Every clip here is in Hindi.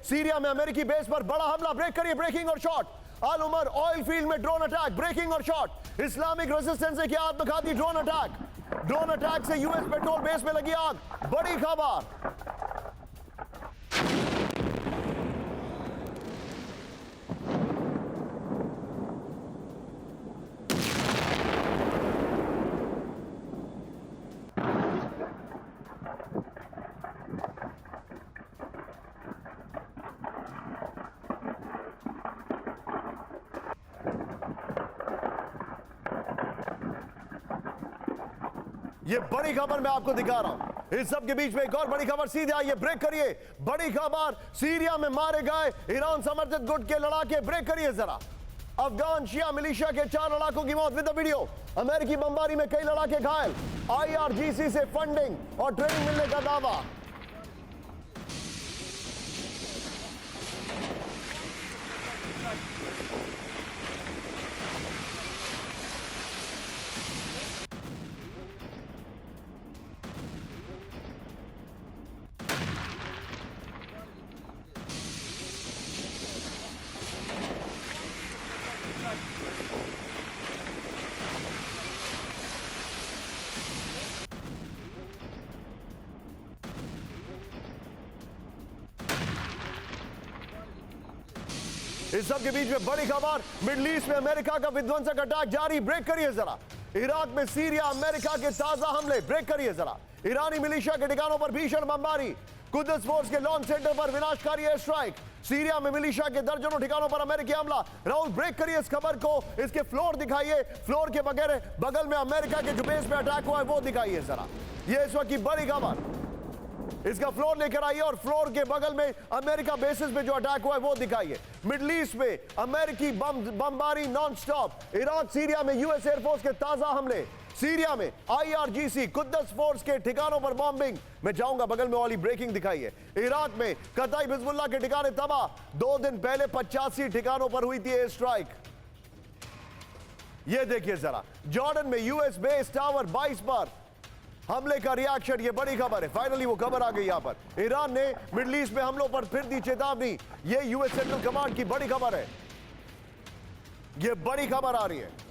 सीरिया में अमेरिकी बेस पर बड़ा हमला, ब्रेक करिए, ब्रेकिंग और शॉट। अल उमर ऑयल फील्ड में ड्रोन अटैक, ब्रेकिंग और शॉट। इस्लामिक रेजिस्टेंस से किया आत्मघाती ड्रोन अटैक, ड्रोन अटैक से यूएस पेट्रोल बेस में लगी आग, बड़ी खबर। ये बड़ी खबर मैं आपको दिखा रहा हूं। इस सब के बीच में एक और बड़ी खबर सीधे आई है, ब्रेक करिए, बड़ी खबर। सीरिया में मारे गए ईरान समर्थित गुट के लड़ाके, ब्रेक करिए जरा। अफगान शिया मिलिशिया के 4 लड़ाकों की मौत विद द वीडियो। अमेरिकी बमबारी में कई लड़ाके घायल। IRGC से फंडिंग और ट्रेनिंग मिलने का दावा। इस सब के बीच में बड़ी खबर, मिडिल ईस्ट में अमेरिका का विध्वंसक अटैक जारी, ब्रेक करिए जरा। इराक में सीरिया अमेरिका के ताजा हमले, ब्रेक करिए जरा। ईरानी मिलिशिया के ठिकानों पर भीषण बमबारी, कुद्स फोर्स के लॉन्च सेंटर पर विनाशकारी एयर स्ट्राइक। सीरिया में मिलिशिया के दर्जनों ठिकानों पर अमेरिकी हमला। राहुल ब्रेक करिए इस खबर को, इसके फ्लोर दिखाइए, फ्लोर के बगल में अमेरिका के जो बेस में अटैक हुआ है वो दिखाइए जरा। ये इस वक्त की बड़ी खबर, इसका फ्लोर लेकर आइए और फ्लोर के बगल में अमेरिका बेसिस में जो अटैक हुआ है वो दिखाइए। मिडिल ईस्ट में अमेरिकी बमबारी नॉन स्टॉप। इराक सीरिया में यूएस एयरफोर्स के ताजा हमले। सीरिया में IRGC कुद्स फोर्स के ठिकानों पर बॉम्बिंग। मैं जाऊंगा बगल में वाली ब्रेकिंग दिखाइए। इराक में कताइब हिजबुल्लाह के ठिकाने तबाह। 2 दिन पहले 85 ठिकानों पर हुई थी एयर स्ट्राइक। यह देखिए जरा, जॉर्डन में यूएस बेस टावर 22 पर हमले का रिएक्शन। ये बड़ी खबर है, फाइनली वो खबर आ गई यहां पर। ईरान ने मिडिल ईस्ट में हमलों पर फिर दी चेतावनी। ये यूएस सेंट्रल कमांड की बड़ी खबर है, ये बड़ी खबर आ रही है।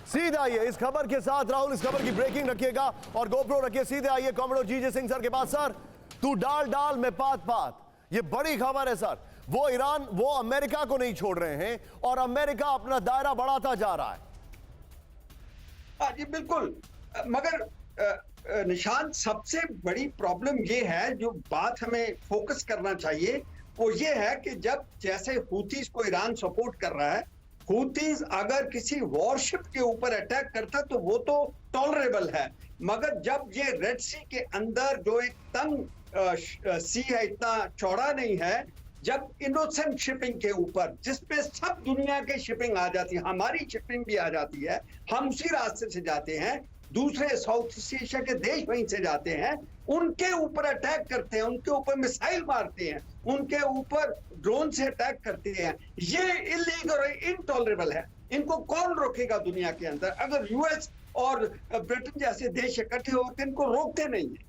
सीधे आइए इस खबर के साथ, राहुल इस खबर की ब्रेकिंग रखिएगा और गोप्रो रखिए। सीधे आइए कॉमरेड जीजे सिंह सर के पास। सर, तू डाल डाल में पात पात, ये बड़ी खबर है सर। वो ईरान, वो अमेरिका को नहीं छोड़ रहे हैं और अमेरिका अपना दायरा बढ़ाता जा रहा है। हाँ जी बिल्कुल, मगर निशान सबसे बड़ी प्रॉब्लम ये है, जो बात हमें फोकस करना चाहिए वो ये है कि जब जैसे हूथीज को ईरान सपोर्ट कर रहा है, हूथीज अगर किसी वॉरशिप के ऊपर अटैक करता तो वो तो टॉलरेबल है, मगर जब ये रेड सी के अंदर जो एक तंग सी है, इतना चौड़ा नहीं है, जब इनोसेंट शिपिंग के ऊपर जिसपे सब दुनिया के शिपिंग आ जाती है, हमारी शिपिंग भी आ जाती है, हम उसी रास्ते से जाते हैं, दूसरे साउथ ईस्ट एशिया के देश वहीं से जाते हैं, उनके ऊपर अटैक करते हैं, उनके ऊपर मिसाइल मारते हैं, उनके ऊपर ड्रोन से अटैक करते हैं। ये इलीगल और इनटॉलरेबल है। इनको कौन रोकेगा दुनिया के अंदर? अगर यूएस और ब्रिटेन जैसे देश इकट्ठे होते इनको रोकते नहीं है।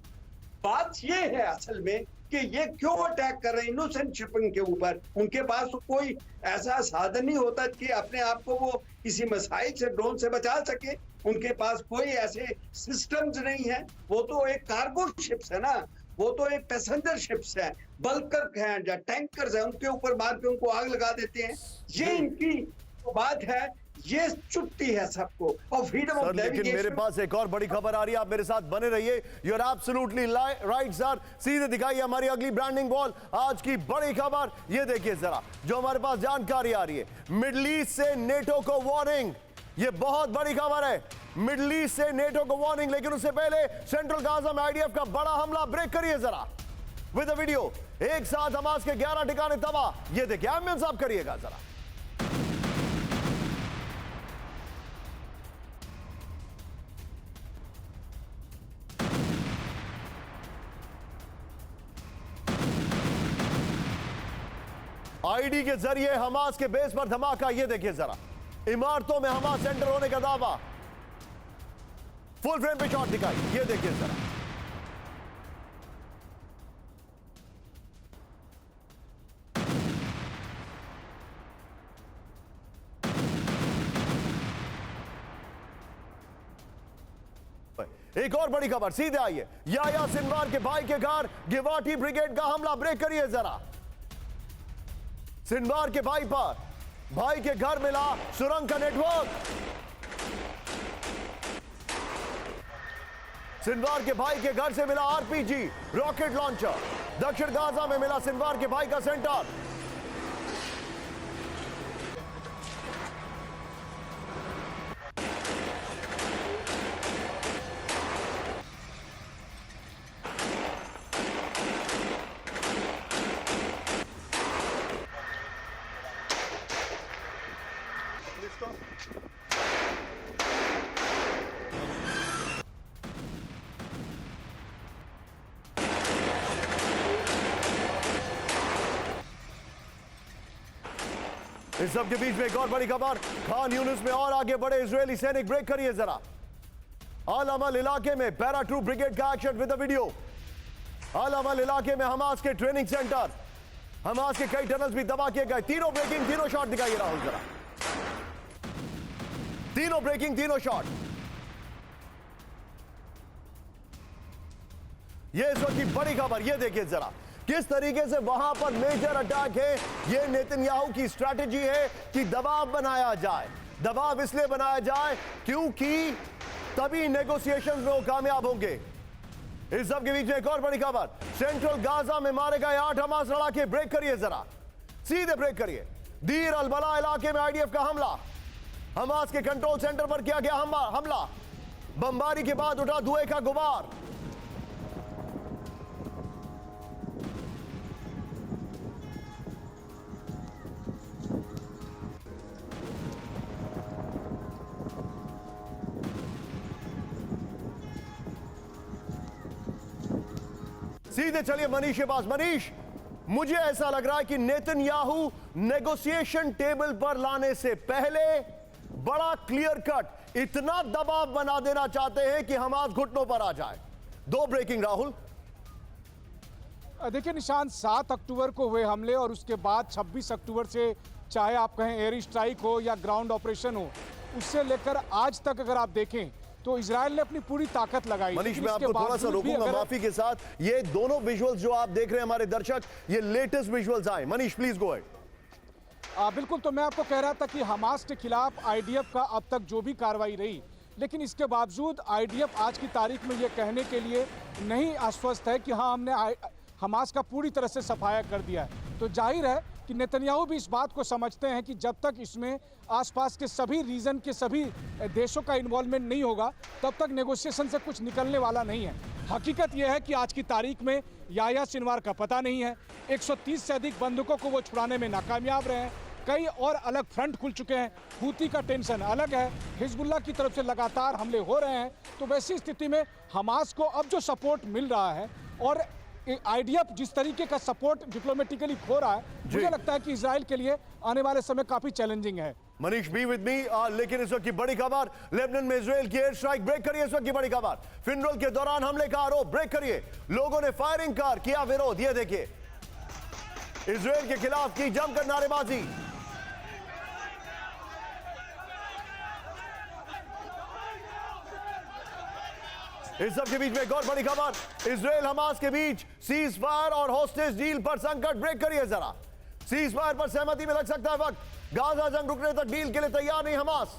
बात ये है असल में कि ये क्यों अटैक कर रहे हैं इनोसेंट शिपिंग के ऊपर। उनके पास तो कोई ऐसा साधन नहीं होता कि अपने आप को वो किसी मिसाइल से, ड्रोन से बचा सके। उनके पास कोई ऐसे सिस्टम्स नहीं है। वो तो एक कार्गो शिप्स है ना, वो तो एक पैसेंजर शिप्स है, बल्कर हैं या टैंकर्स हैं, उनके ऊपर मार के उनको आग लगा देते हैं। ये इनकी तो बात है, ये चुटती है सबको। और फ्रीडम ऑफ लेकिन नेविगेशन, मेरे पास एक और बड़ी खबर आ रही है, आप मेरे साथ बने रहिए। You are absolutely right sir. सीधे दिखाइए हमारी अगली ब्रांडिंग वॉल। आज की बड़ी खबर ये देखिए जरा, जो हमारे पास जानकारी आ रही है। मिडिल ईस्ट से नेटो को वार्निंग, ये बहुत बड़ी खबर है। मिडिल ईस्ट से नेटो को वार्निंग, लेकिन उससे पहले सेंट्रल गाजा में आईडीएफ का बड़ा हमला। ब्रेक करिए जरा विद द वीडियो। एक साथ हमास के 11 ठिकाने तबाह। ये देखिए, एम्बियंस आप करिएगा जरा। आईडी के जरिए हमास के बेस पर धमाका। ये देखिए जरा, इमारतों में हमास सेंटर होने का दावा। फुल फ्रेम पे शॉट दिखाई, ये देखिए जरा। एक और बड़ी खबर सीधे आई है, याया सिनवार के भाई के घर गिवाटी ब्रिगेड का हमला। ब्रेक करिए जरा। सिनवार के भाई पर, भाई के घर मिला सुरंग का नेटवर्क। सिनवार के भाई के घर से मिला आरपीजी रॉकेट लॉन्चर। दक्षिण गाजा में मिला सिनवार के भाई का सेंटर। इस सब के बीच में एक और बड़ी खबर, खान यूनिस में और आगे बढ़े इजरायली सैनिक। ब्रेक करिए जरा। अल अमल इलाके में पैरा ट्रूप ब्रिगेड का एक्शन विद द वीडियो। अल अमल इलाके में हमास के ट्रेनिंग सेंटर, हमास के कई टनल्स भी तबाह किए गए। तीनों ब्रेकिंग, तीनों शॉट दिखाइए राहुल जरा। तीनों ब्रेकिंग, तीनों शॉट। ये इस वक्त की बड़ी खबर, ये देखिए जरा किस तरीके से वहां पर मेजर अटैक है। ये नेतन्याहू की स्ट्रैटेजी है कि दबाव बनाया जाए। दबाव इसलिए बनाया जाए क्योंकि तभी नेगोशिएशंस में वो कामयाब होंगे। इस सब के बीच में एक और बड़ी खबर, सेंट्रल गाजा में मारे गए 8 हमास लड़ाके। ब्रेक करिए जरा, सीधे ब्रेक करिए। दीर अल बला इलाके में आईडीएफ का हमला, हमास के कंट्रोल सेंटर पर किया गया हमला। बमबारी के बाद उठा धुएं का गुबार। सीधे चलिए मनीष के पास। मनीष, मुझे ऐसा लग रहा है कि नेतन्याहू नेगोशिएशन टेबल पर लाने से पहले बड़ा क्लियर कट इतना दबाव बना देना चाहते हैं कि हमास घुटनों पर आ जाए। दो ब्रेकिंग राहुल। देखिए निशांत, 7 अक्टूबर को हुए हमले और उसके बाद 26 अक्टूबर से चाहे आप कहें एयर स्ट्राइक हो या ग्राउंड ऑपरेशन हो, उससे लेकर आज तक अगर आप देखें तो इजराइल ने अपनी पूरी ताकत लगाई। मनीष, मैं आपको थोड़ा सा रोकूंगा माफी के साथ। ये दोनों विजुअल्स जो आप देख रहे हैं हमारे दर्शक, ये लेटेस्ट विजुअल्स आए। Manish please go ahead. बिल्कुल, तो मैं आपको कह रहा था कि हमास के खिलाफ आईडीएफ का अब तक जो भी कार्रवाई रही, लेकिन इसके बावजूद आईडीएफ आज की तारीख में ये कहने के लिए नहीं आश्वस्त है कि हाँ हमने हमास का पूरी तरह से सफाया कर दिया है। तो जाहिर है कि नेतन्याहू भी इस बात को समझते हैं कि जब तक इसमें आसपास के सभी रीजन के सभी देशों का इन्वॉल्वमेंट नहीं होगा, तब तक नेगोशिएशन से कुछ निकलने वाला नहीं है। हकीकत यह है कि आज की तारीख में याया सिनवार का पता नहीं है। 130 से अधिक बंदूकों को वो छुड़ाने में नाकामयाब रहे हैं। कई और अलग फ्रंट खुल चुके हैं। हूती का टेंशन अलग है, हिजबुल्लाह की तरफ से लगातार हमले हो रहे हैं। तो वैसी स्थिति में हमास को अब जो सपोर्ट मिल रहा है और आईडीएफ जिस तरीके का सपोर्ट डिप्लोमेटिकली खो रहा है, मुझे लगता है कि इजराइल के लिए आने वाले समय काफी चैलेंजिंग है। Manish be with me. लेकिन इस वक्त की बड़ी खबर, लेबनान में इजराइल की एयर स्ट्राइक। ब्रेक करिए इस वक्त की बड़ी खबर। फिनरोल के दौरान हमले का आरोप। ब्रेक करिए। लोगों ने फायरिंग कर किया विरोध। ये देखिए, इजराइल के खिलाफ की जमकर नारेबाजी। इस सब के बीच में एक और बड़ी खबर, इजराइल हमास के बीच सीज फायर और होस्टेज डील पर संकट। ब्रेक करिए जरा। सीज फायर पर सहमति में लग सकता है वक्त। गाजा जंग रुकने तक डील के लिए तैयार नहीं हमास।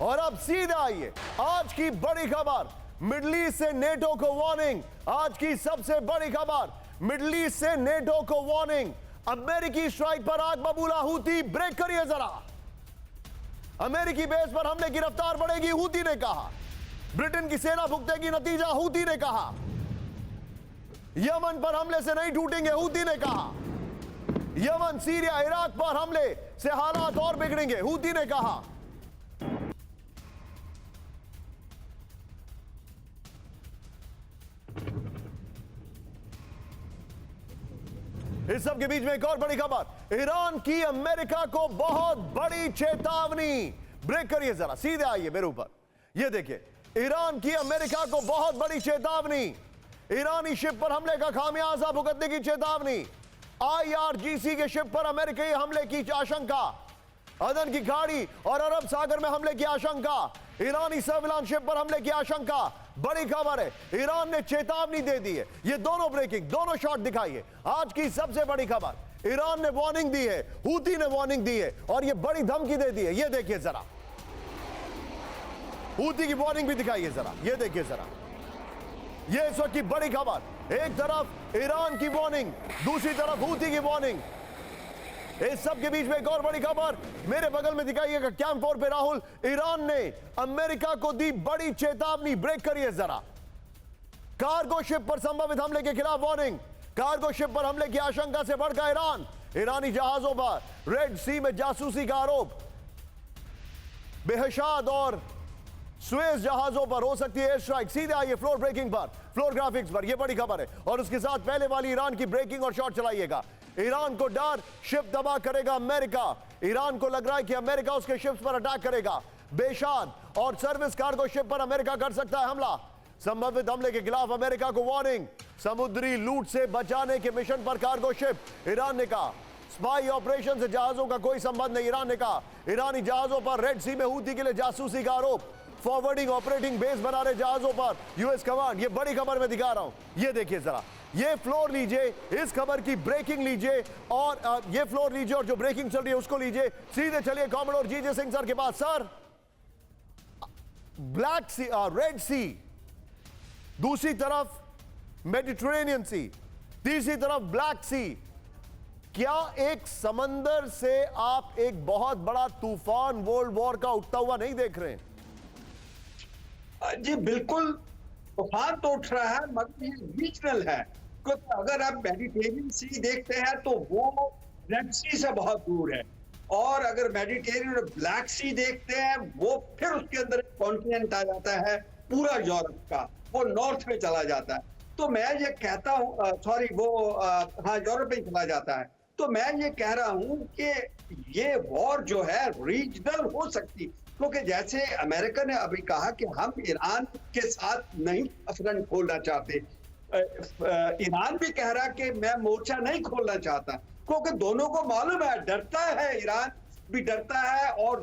और अब सीधे आइए आज की बड़ी खबर, मिडल ईस्ट से नेटो को वार्निंग। आज की सबसे बड़ी खबर, मिडल ईस्ट से नेटो को वार्निंग। अमेरिकी स्ट्राइक पर आग बबूला हूती। ब्रेक करिए जरा। अमेरिकी बेस पर हमले की रफ्तार बढ़ेगी, हूती ने कहा। ब्रिटेन की सेना भुगतेगी नतीजा, हूती ने कहा। यमन पर हमले से नहीं टूटेंगे, हूती ने कहा। यमन, सीरिया, इराक पर हमले से हालात और बिगड़ेंगे, हूती ने कहा। इस सब के बीच में एक और बड़ी खबर, ईरान की अमेरिका को बहुत बड़ी चेतावनी। ब्रेक करिए जरा, सीधे आइए मेरे ऊपर, ये देखिए, ईरान की अमेरिका को बहुत बड़ी चेतावनी। ईरानी शिप पर हमले का खामियाजा भुगतने की चेतावनी। IRGC के शिप पर अमेरिकी हमले की आशंका। अदन की खाड़ी और अरब सागर में हमले की आशंका। ईरानी सर्विलांस शिप पर हमले की आशंका। बड़ी खबर है, ईरान ने चेतावनी दे दी है। ये दोनों ब्रेकिंग, दोनों शॉट दिखाइए। आज की सबसे बड़ी खबर, ईरान ने वार्निंग दी है, हूती ने वार्निंग दी है और ये बड़ी धमकी दे दी है। ये देखिए जरा, हूती की वार्निंग भी दिखाइए जरा, ये देखिए जरा। ये इस वक्त की बड़ी खबर, एक तरफ ईरान की वार्निंग, दूसरी तरफ हूती की वार्निंग। इस सब के बीच में एक और बड़ी खबर मेरे बगल में दिखाइएगा, कैंप 4 पे राहुल। ईरान ने अमेरिका को दी बड़ी चेतावनी। ब्रेक करिए जरा। कार्गो शिप पर संभावित हमले के खिलाफ वार्निंग। कार्गो शिप पर हमले की आशंका से भड़का ईरान। ईरानी जहाजों पर रेड सी में जासूसी का आरोप। बेहशाद और स्वेज जहाजों पर हो सकती है एयर स्ट्राइक। सीधे आइए फ्लोर ब्रेकिंग पर, फ्लोर ग्राफिक्स पर, यह बड़ी खबर है। और उसके साथ पहले वाली ईरान की ब्रेकिंग और शॉट चलाइएगा। ईरान को डर, शिप तबाह करेगा अमेरिका। ईरान को लग रहा है कि अमेरिका उसके शिप्स पर अटैक करेगा। बेशाद और सर्विस कार्गो शिप पर अमेरिका कर सकता है हमला। संभावित हमले के खिलाफ अमेरिका को वार्निंग। समुद्री लूट से बचाने के मिशन पर कार्गो शिप, ईरान ने कहा। स्पाई ऑपरेशन से जहाजों का कोई संबंध नहीं, ईरान ने कहा। ईरानी जहाजों पर रेड सी में हूती के लिए जासूसी का आरोप। फॉरवर्डिंग ऑपरेटिंग बेस बना रहे जहाजों पर यूएस कमांड। ये बड़ी खबर मैं दिखा रहा हूं, ये देखिए जरा। ये फ्लोर लीजिए, इस खबर की ब्रेकिंग लीजिए और ये फ्लोर लीजिए और जो ब्रेकिंग चल रही है उसको लीजिए। सीधे चलिए कॉमोडोर जीजे सिंह सर के पास। सर, ब्लैक सी, रेड सी, दूसरी तरफ मेडिटेरेनियन सी, तीसरी तरफ ब्लैक सी। क्या एक समंदर से आप एक बहुत बड़ा तूफान वर्ल्ड वॉर का उठता हुआ नहीं देख रहे हैं? जी बिल्कुल, तूफान तो उठ रहा है मगर ये रीजनल है। क्योंकि अगर आप मेडिटेरियन सी देखते हैं तो वो रेड सी से बहुत दूर है, और अगर मेडिटेरियन और ब्लैक सी देखते हैं वो फिर उसके अंदर कॉन्टिनेंट आ जाता है पूरा यूरोप का, वो नॉर्थ में चला जाता है। तो मैं ये कहता हूँ, सॉरी वो हाँ यूरोप में चला जाता है। तो मैं ये कह रहा हूँ कि ये वॉर जो है रीजनल हो सकती, क्योंकि जैसे अमेरिका ने अभी कहा कि हम ईरान के साथ नहीं फ्रंट खोलना चाहते, ईरान भी कह रहा कि मैं मोर्चा नहीं खोलना चाहता, क्योंकि दोनों को मालूम है, डरता है, ईरान भी डरता है और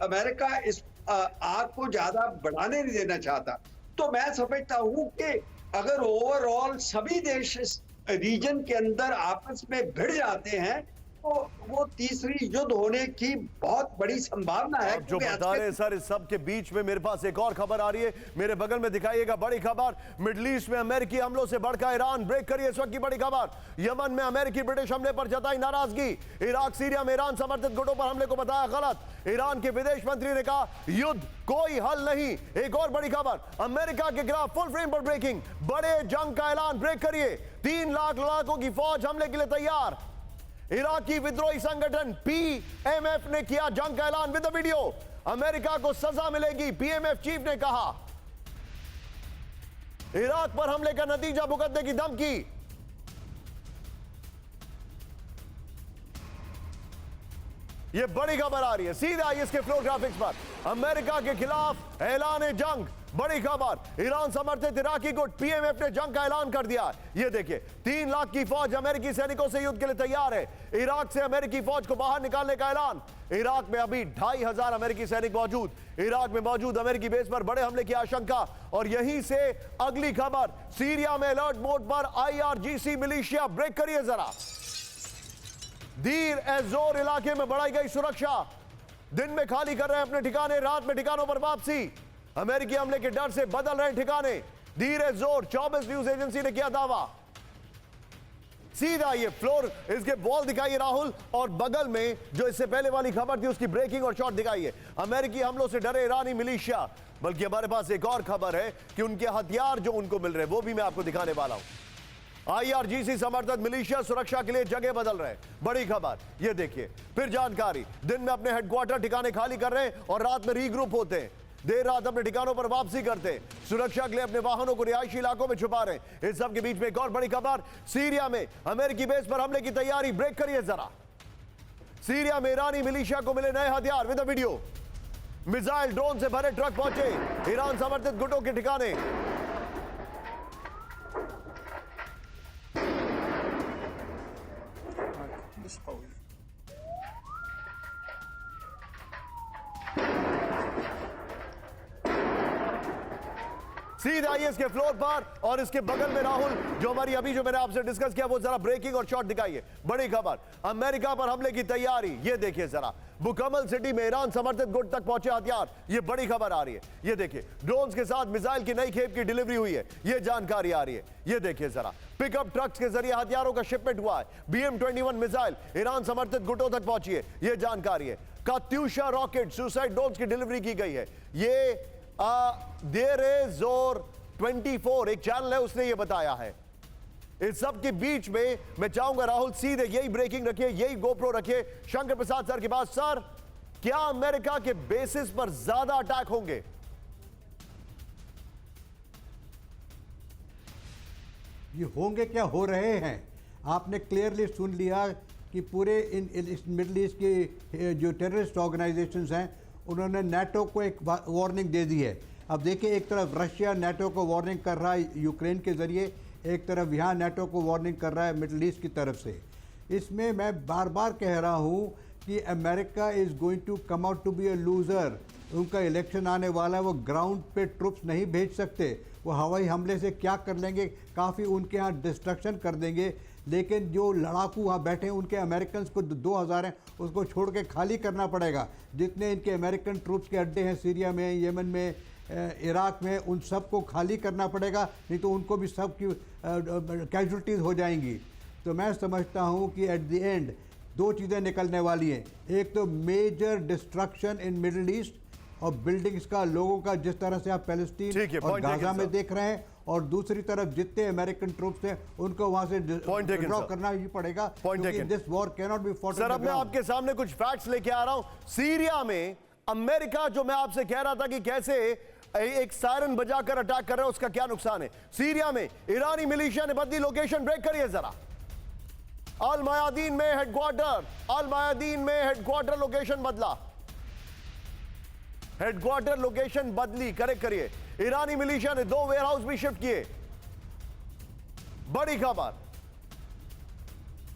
अमेरिका इस आग को ज्यादा बढ़ाने नहीं देना चाहता। तो मैं समझता हूँ कि अगर ओवरऑल सभी देश इस रीजन के अंदर आपस में भिड़ जाते हैं तो वो तीसरी युद्ध होने की बहुत बड़ी संभावना है। जो बता रहे हैं सर, इस सब के बीच में मेरे पास एक और खबर आ रही है, मेरे बगल में दिखाइएगा। बड़ी खबर, मिडिल ईस्ट में अमेरिकी हमलों से भड़का ईरान। ब्रेक करिए इस वक्त की बड़ी खबर। यमन में अमेरिकी ब्रिटिश हमले पर जताई नाराजगी। इराक सीरिया में ईरान समर्थित गुटों पर हमले को बताया गलत। ईरान के विदेश मंत्री ने कहा युद्ध कोई हल नहीं। एक और बड़ी खबर, अमेरिका के खिलाफ फुल फ्रेम पर ब्रेकिंग, बड़े जंग का ऐलान। ब्रेक करिए, 3 लाख लड़ाकों की फौज हमले के लिए तैयार। इराकी विद्रोही संगठन पीएमएफ ने किया जंग का ऐलान विद वीडियो। अमेरिका को सजा मिलेगी, पीएमएफ चीफ ने कहा। इराक पर हमले का नतीजा भुगतने की धमकी। यह बड़ी खबर आ रही है, सीधे आइए इसके फ्लोर ग्राफिक्स पर। अमेरिका के खिलाफ ऐलान जंग, बड़ी खबर। ईरान समर्थित इराकी गुट पीएमएफ ने जंग का ऐलान कर दिया। यह देखिए, 3 लाख की फौज अमेरिकी सैनिकों से युद्ध के लिए तैयार है। इराक से अमेरिकी फौज को बाहर निकालने का ऐलान। इराक में अभी 2500 अमेरिकी सैनिक मौजूद। इराक में मौजूद अमेरिकी बेस पर बड़े हमले की आशंका। और यहीं से अगली खबर, सीरिया में अलर्ट मोड पर IRGC मिलिशिया। ब्रेक करिए जरा। दीर एज़ोर इलाके में बढ़ाई गई सुरक्षा। दिन में खाली कर रहे हैं अपने ठिकाने, रात में ठिकानों पर वापसी। अमेरिकी हमले के डर से बदल रहे ठिकाने। दीर एज़ोर, 24 न्यूज एजेंसी ने किया दावा। सीधा ये फ्लोर, इसके बॉल दिखाइए राहुल, और बगल में जो इससे पहले वाली खबर थी उसकी ब्रेकिंग और शॉट दिखाइए। अमेरिकी हमलों से डरे ईरानी मिलिशिया। बल्कि हमारे पास एक और खबर है कि उनके हथियार जो उनको मिल रहे हैं वो भी मैं आपको दिखाने वाला हूं। IRGC समर्थित मिलिशिया सुरक्षा के लिए जगह बदल रहे हैं। बड़ी खबर, ये देखिए फिर जानकारी। दिन में अपने हेडक्वार्टर ठिकाने खाली कर रहे हैं और रात में रीग्रुप होते हैं। देर रात अपने ठिकानों पर वापसी करते, सुरक्षा के लिए अपने वाहनों को रिहायशी इलाकों में छुपा रहे। इस सब के बीच में एक और बड़ी खबर, सीरिया में अमेरिकी बेस पर हमले की तैयारी। ब्रेक करिए जरा। सीरिया में ईरानी मिलिशिया को मिले नए हथियार विद वीडियो। मिसाइल ड्रोन से भरे ट्रक पहुंचे ईरान समर्थित गुटों के ठिकाने। सीधा आइए इसके फ्लोर पर, और इसके बगल में राहुल जो हमारी अभी जो मैंने आपसे डिस्कस किया वो जरा ब्रेकिंग और शॉट दिखाइए। बड़ी खबर, अमेरिका पर हमले की तैयारी। ये देखिए जरा, बुकमल सिटी में ईरान समर्थित गुट तक पहुंचे हथियार। ये बड़ी खबर आ रही है। ये देखिए, ड्रोन्स के साथ मिसाइल की नई खेप की डिलीवरी हुई है। ये जानकारी आ रही है। ये देखिए जरा, पिकअप ट्रक्स के जरिए हथियारों का शिपमेंट हुआ है। BM-21 मिसाइल ईरान समर्थित गुटों तक पहुंची है। ये जानकारी है। कात्यूशा रॉकेट सुसाइड ड्रोन्स की डिलीवरी की गई है। ये देर इज और 24 एक चैनल है, उसने ये बताया है। इस सब के बीच में मैं चाहूंगा राहुल सीधे यही ब्रेकिंग रखिए, यही गोप्रो रखिए शंकर प्रसाद सर के पास। सर, क्या अमेरिका के बेसिस पर ज्यादा अटैक होंगे? ये होंगे क्या, हो रहे हैं। आपने क्लियरली सुन लिया कि पूरे इस मिडल ईस्ट के जो टेररिस्ट ऑर्गेनाइजेशंस हैं उन्होंने नाटो को एक वार्निंग दे दी है। अब देखिए, एक तरफ रशिया नाटो को वार्निंग कर रहा है यूक्रेन के ज़रिए, एक तरफ यहाँ नाटो को वार्निंग कर रहा है मिडल ईस्ट की तरफ से। इसमें मैं बार बार कह रहा हूँ कि America is going to come out to be a loser. उनका इलेक्शन आने वाला है, वो ग्राउंड पे ट्रुप्स नहीं भेज सकते। वो हवाई हमले से क्या कर लेंगे, काफ़ी उनके यहाँ डिस्ट्रक्शन कर देंगे, लेकिन जो लड़ाकू वहाँ बैठे हैं उनके अमेरिकन को 2000 हैं, उसको छोड़ के खाली करना पड़ेगा। जितने इनके अमेरिकन ट्रूप्स के अड्डे हैं सीरिया में, येमन में, इराक में, उन सब को खाली करना पड़ेगा, नहीं तो उनको भी सब की कैजुअल्टीज़ हो जाएंगी। तो मैं समझता हूँ कि एट द एंड दो चीज़ें निकलने वाली हैं। एक तो major destruction in middle east और बिल्डिंग्स का, लोगों का, जिस तरह से आप पैलेस्टीन और गाजा में देख रहे हैं, और दूसरी तरफ जितने अमेरिकन ट्रूप्स हैं उनको वहां से विड्रॉ करना ही पड़ेगा, क्योंकि this war can not be fought. Sir, अब मैं आपके सामने कुछ फैक्ट्स लेके आ रहा हूं। सीरिया में अमेरिका, जो मैं आपसे कह रहा था कि कैसे एक सायरन बजाकर अटैक कर रहे हैं, उसका क्या नुकसान है। सीरिया में ईरानी मिलिशिया ने बदली लोकेशन। ब्रेक करिए जरा। अल मयादीन में हेडक्वार्टर, अल मयादीन में हेडक्वार्टर लोकेशन बदला, हेडक्वार्टर लोकेशन बदली, करेक्ट करिए। ईरानी मिलिशिया ने 2 वेयरहाउस भी शिफ्ट किए। बड़ी खबर।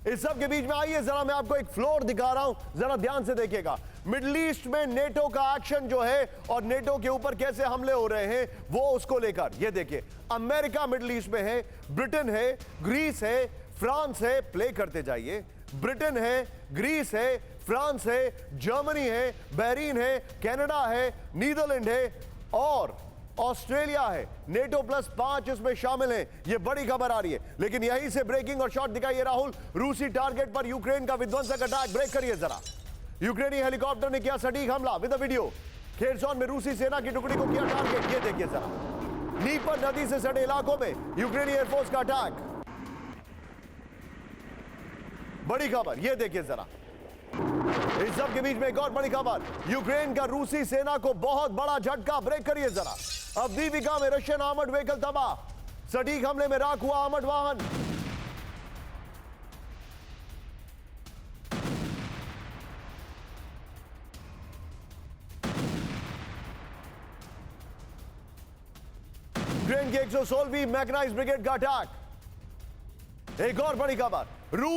इस सब के बीच में आइए जरा मैं आपको एक फ्लोर दिखा रहा हूं, जरा ध्यान से देखिएगा। मिडिल ईस्ट में नेटो का एक्शन जो है और नेटो के ऊपर कैसे हमले हो रहे हैं, वो उसको लेकर ये देखिए। अमेरिका मिडिल ईस्ट में है, ब्रिटेन है, ग्रीस है, फ्रांस है, प्ले करते जाइए। ब्रिटेन है, ग्रीस है, फ्रांस है, जर्मनी है, बहरीन है, कनाडा है, नीदरलैंड है और ऑस्ट्रेलिया है। नेटो प्लस 5 इसमें शामिल हैं। ये बड़ी खबर आ रही है। लेकिन यहीं से ब्रेकिंग और शॉट दिखाइए राहुल। रूसी टारगेट पर यूक्रेन का विध्वंसक अटैक। ब्रेक करिए जरा। यूक्रेनी हेलीकॉप्टर ने किया सटीक हमला विद वीडियो। खेरसॉन में रूसी सेना की टुकड़ी को किया टारगेट। ये देखिए जरा, नीपर नदी से सटे इलाकों में यूक्रेनी एयरफोर्स का अटैक। बड़ी खबर, ये देखिए जरा। इस सब के बीच में एक और बड़ी खबर, यूक्रेन का रूसी सेना को बहुत बड़ा झटका। ब्रेक करिए जरा। अवदीविका में रशियन आर्मर्ड व्हीकल तबाह। सटीक हमले में राख हुआ आर्मर्ड वाहन। यूक्रेन की 116वीं मैकेनाइज्ड ब्रिगेड का अटैक। एक और बड़ी खबर, रूस